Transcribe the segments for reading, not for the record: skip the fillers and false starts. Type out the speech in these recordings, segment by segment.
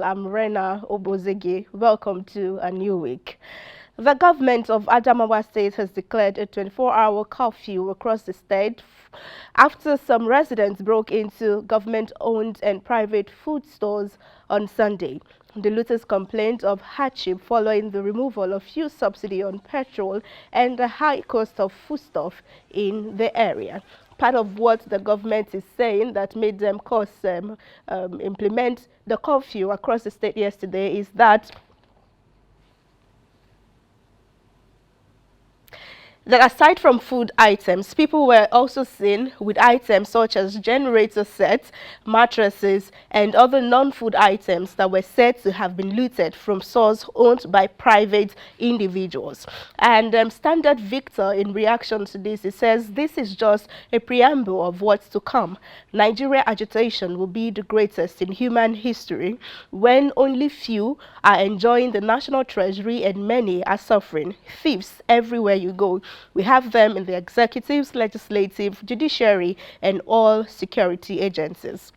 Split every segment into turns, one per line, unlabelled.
I'm Rena Obozeghie. Welcome to a new week. The government of Adamawa State has declared a 24-hour curfew across the state after some residents broke into government-owned and private food stores on Sunday. The looters complained of hardship following the removal of fuel subsidy on petrol and the high cost of foodstuff in the area. Part of what the government is saying that made them implement the curfew across the state yesterday is that aside from food items, people were also seen with items such as generator sets, mattresses, and other non-food items that were said to have been looted from stores owned by private individuals. And Standard Victor, in reaction to this, it says this is just a preamble of what's to come. Nigeria agitation will be the greatest in human history when only few are enjoying the national treasury and many are suffering. Thieves everywhere you go. We have them in the executive, legislative, judiciary, and all security agencies.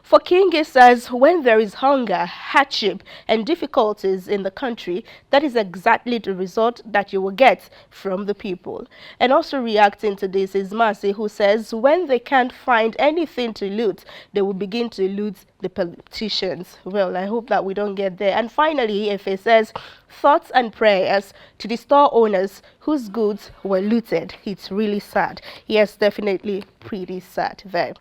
For Kingi says, when there is hunger, hardship, and difficulties in the country, that is exactly the result that you will get from the people. And also reacting to this is Mercy, who says, when they can't find anything to loot, they will begin to loot the politicians. Well, I hope that we don't get there. And finally, Efe says, thoughts and prayers to the store owners whose goods were looted. It's really sad. Yes, definitely pretty sad there.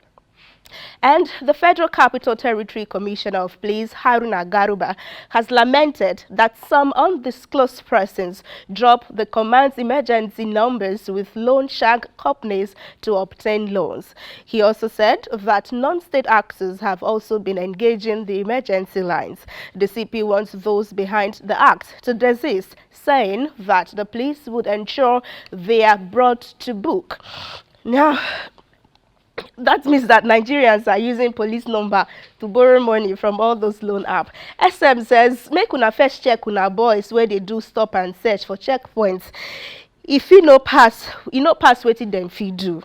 And the Federal Capital Territory Commissioner of Police, Haruna Garuba, has lamented that some undisclosed persons drop the command's emergency numbers with loan shark companies to obtain loans. He also said that non-state actors have also been engaging the emergency lines. The CP wants those behind the act to desist, saying that the police would ensure they are brought to book. Now, that means that Nigerians are using police number to borrow money from all those loan apps. SM says, make una first check una boys where they do stop and search for checkpoints. If you no pass wetin dem fit do.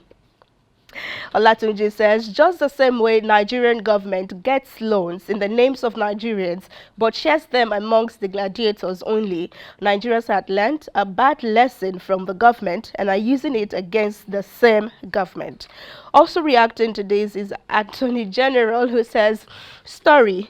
Olatunji says, just the same way Nigerian government gets loans in the names of Nigerians but shares them amongst the gladiators only, Nigerians had learned a bad lesson from the government and are using it against the same government. Also reacting to this is Attorney General, who says, story,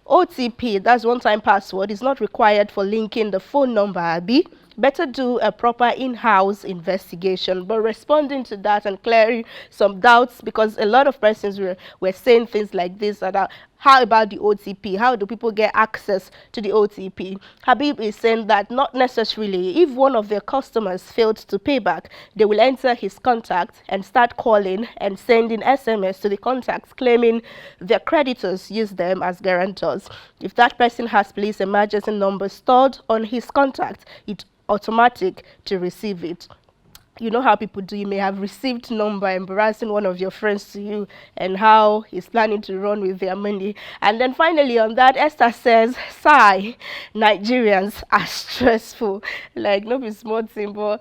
OTP, that's one-time password, is not required for linking the phone number, Abi. Better do a proper in-house investigation. But responding to that and clearing some doubts, because a lot of persons were saying things like this, that how about the OTP? How do people get access to the OTP? Habib is saying that not necessarily. If one of their customers failed to pay back, they will enter his contact and start calling and sending SMS to the contacts claiming their creditors use them as guarantors. If that person has police emergency number stored on his contact, it's automatic to receive it. You know how people do. You may have received number embarrassing one of your friends to you and how he's planning to run with their money. And then finally on that, Esther says, sigh, Nigerians are stressful. Like, no be small thing, but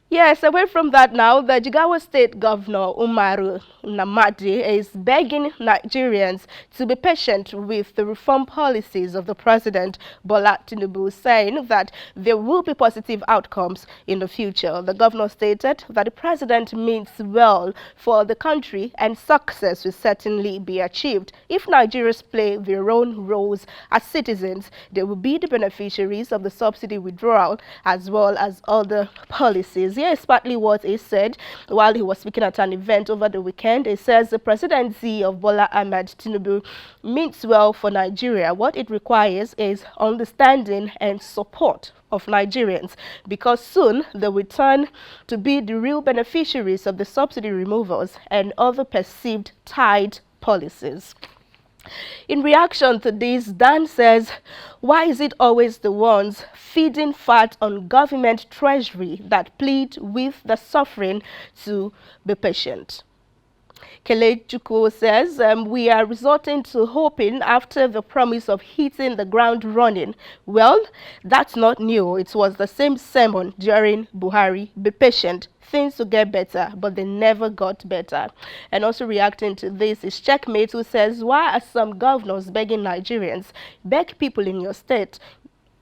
yes, away from that now, the Jigawa State Governor, Umaru Namadi, is begging Nigerians to be patient with the reform policies of the President, Bola Tinubu, saying that there will be positive outcomes in the future. The governor stated that the President means well for the country and success will certainly be achieved. If Nigerians play their own roles as citizens, they will be the beneficiaries of the subsidy withdrawal as well as other policies. Here is partly what he said while he was speaking at an event over the weekend. He says the presidency of Bola Ahmed Tinubu means well for Nigeria. What it requires is understanding and support of Nigerians, because soon they will turn to be the real beneficiaries of the subsidy removals and other perceived tied policies. In reaction to this, Dan says, why is it always the ones feeding fat on government treasury that plead with the suffering to be patient? Kelechukwu says, we are resorting to hoping after the promise of hitting the ground running. Well, that's not new. It was the same sermon during Buhari. Be patient. Things will get better, but they never got better. And also reacting to this is Checkmate, who says, why are some governors begging Nigerians? Beg people in your state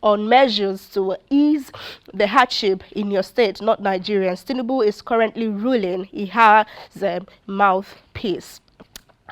on measures to ease the hardship in your state, not Nigerians. Tinubu is currently ruling. He has a mouthpiece.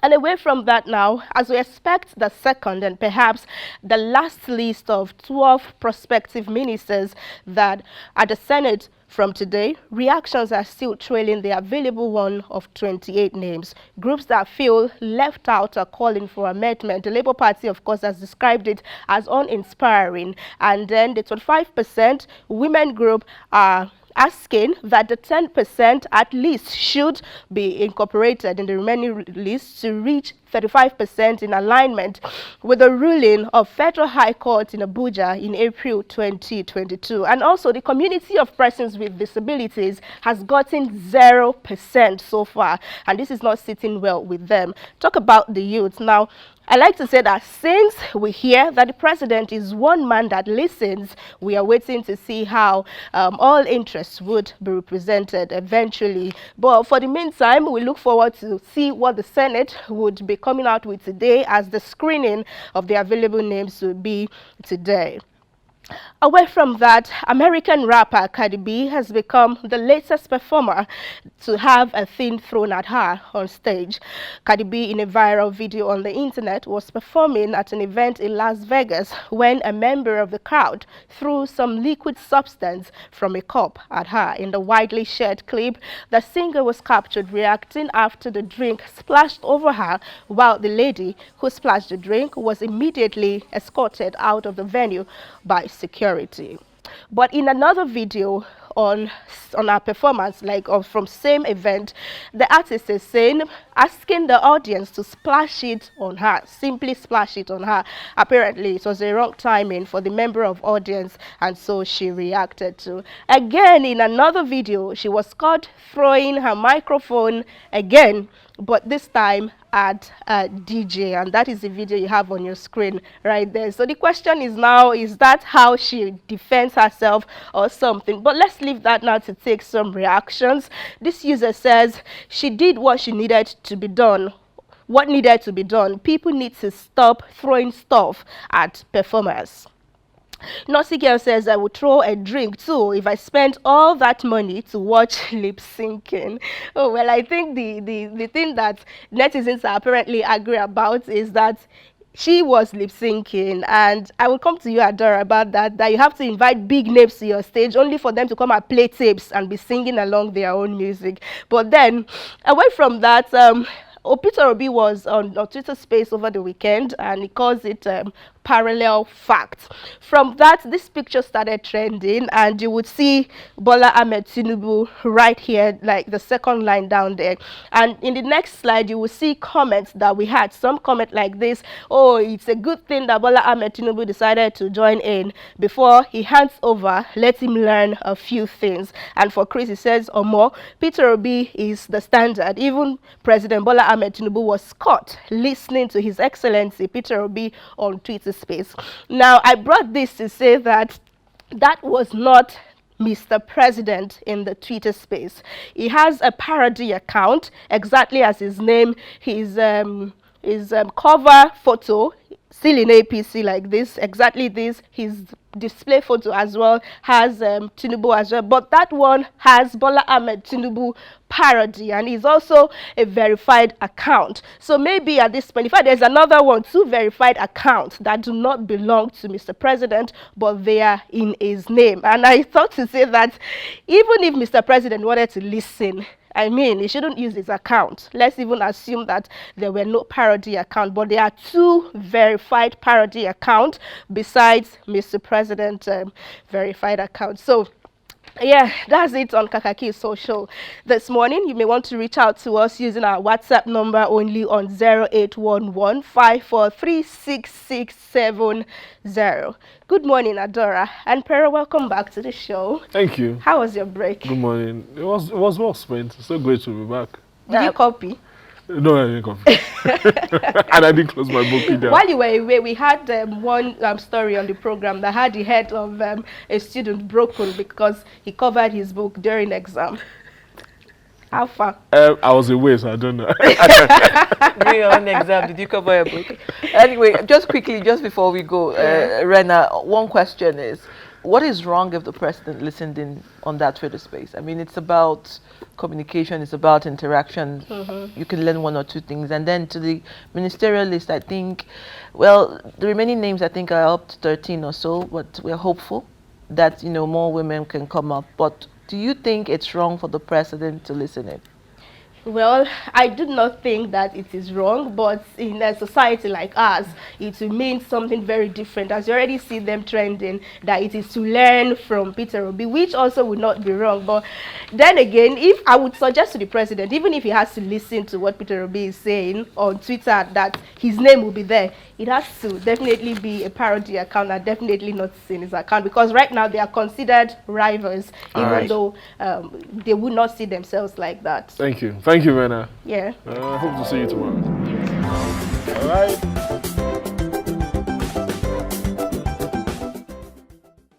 And away from that now, as we expect the second and perhaps the last list of 12 prospective ministers that are the Senate from today, reactions are still trailing the available one of 28 names. Groups that feel left out are calling for amendment. The Labour Party, of course, has described it as uninspiring. And then the 25% women group are asking that the 10% at least should be incorporated in the remaining list to reach 35% in alignment with the ruling of Federal High Court in Abuja in April 2022. And also the community of persons with disabilities has gotten 0% so far, and this is not sitting well with them. Talk about the youth now. I like to say that since we hear that the president is one man that listens, we are waiting to see how all interests would be represented eventually. But for the meantime, we look forward to see what the Senate would be coming out with today, as the screening of the available names will be today. Away from that, American rapper Cardi B has become the latest performer to have a thing thrown at her on stage. Cardi B, in a viral video on the internet, was performing at an event in Las Vegas when a member of the crowd threw some liquid substance from a cup at her. In the widely shared clip, the singer was captured reacting after the drink splashed over her, while the lady who splashed the drink was immediately escorted out of the venue by security. But in another video on our performance, from same event, the artist is asking the audience to splash it on her, simply splash it on her. Apparently it was a wrong timing for the member of audience, and so she reacted to. Again, in another video, she was caught throwing her microphone again, but this time at a DJ, and that is the video you have on your screen right there. So the question is now, is that how she defends herself or something? But let's leave that now to take some reactions. This user says she did what she needed to be done. What needed to be done? People need to stop throwing stuff at performers. Nosy Girl says, I would throw a drink too if I spent all that money to watch lip syncing. Oh, well, I think the thing that netizens are apparently angry about is that she was lip syncing, and I will come to you, Adora, about that you have to invite big names to your stage only for them to come and play tapes and be singing along their own music. But then, away from that, Peter Obi was on Twitter Space over the weekend, and he calls it parallel facts. From that, this picture started trending, and you would see Bola Ahmed Tinubu right here, like the second line down there. And in the next slide, you will see comments that we had. Some comment like this: oh, it's a good thing that Bola Ahmed Tinubu decided to join in. Before he hands over, let him learn a few things. And for Chris, he says, Omo, Peter Obi is the standard. Even President Bola Ahmed Tinubu was caught listening to His Excellency Peter Obi on Twitter Space. Now, I brought this to say that was not Mr. President in the Twitter Space. He has a parody account, exactly as his name. His cover photo, still in APC like this, exactly this. His display photo as well has Tinubu as well, but that one has Bola Ahmed Tinubu parody, and is also a verified account. So maybe at this point, in fact, there's another one, 2 verified accounts that do not belong to Mr. President, but they are in his name. And I thought to say that even if Mr. President wanted to listen, I mean, he shouldn't use his account. Let's even assume that there were no parody account, but there are 2 verified parody accounts besides Mr. President verified account. So yeah, that's it on Kakaaki Social this morning. You may want to reach out to us using our WhatsApp number only on 0811-543-6670. Good morning, Adora. And Pero, welcome back to the show.
Thank you.
How was your break?
Good morning. It was well spent. So great to be back.
Did you copy?
No, I didn't confess. And I didn't close my book either.
While you were away, we had one story on the program that had the head of a student broken because he covered his book during exam. How far?
I was away, so I don't know.
During your own exam, did you cover your book? Anyway, just quickly, just before we go, Rena, one question is, what is wrong if the president listened in on that Twitter space? I mean, it's about communication, it's about interaction. You can learn one or two things. And then to the ministerial list, I think, well, the remaining names, I think, are up to 13 or so, but we're hopeful that, you know, more women can come up. But do you think it's wrong for the president to listen in?
Well, I do not think that it is wrong, but in a society like ours, it will mean something very different. As you already see them trending, that it is to learn from Peter Obi, which also would not be wrong. But then again, if I would suggest to the president, even if he has to listen to what Peter Obi is saying on Twitter, that his name will be there, it has to definitely be a parody account and definitely not in his account, because right now they are considered rivals, even though they would not see themselves like that.
Thank you. Thank you, Rena.
Yeah.
Hope to see you tomorrow. All right.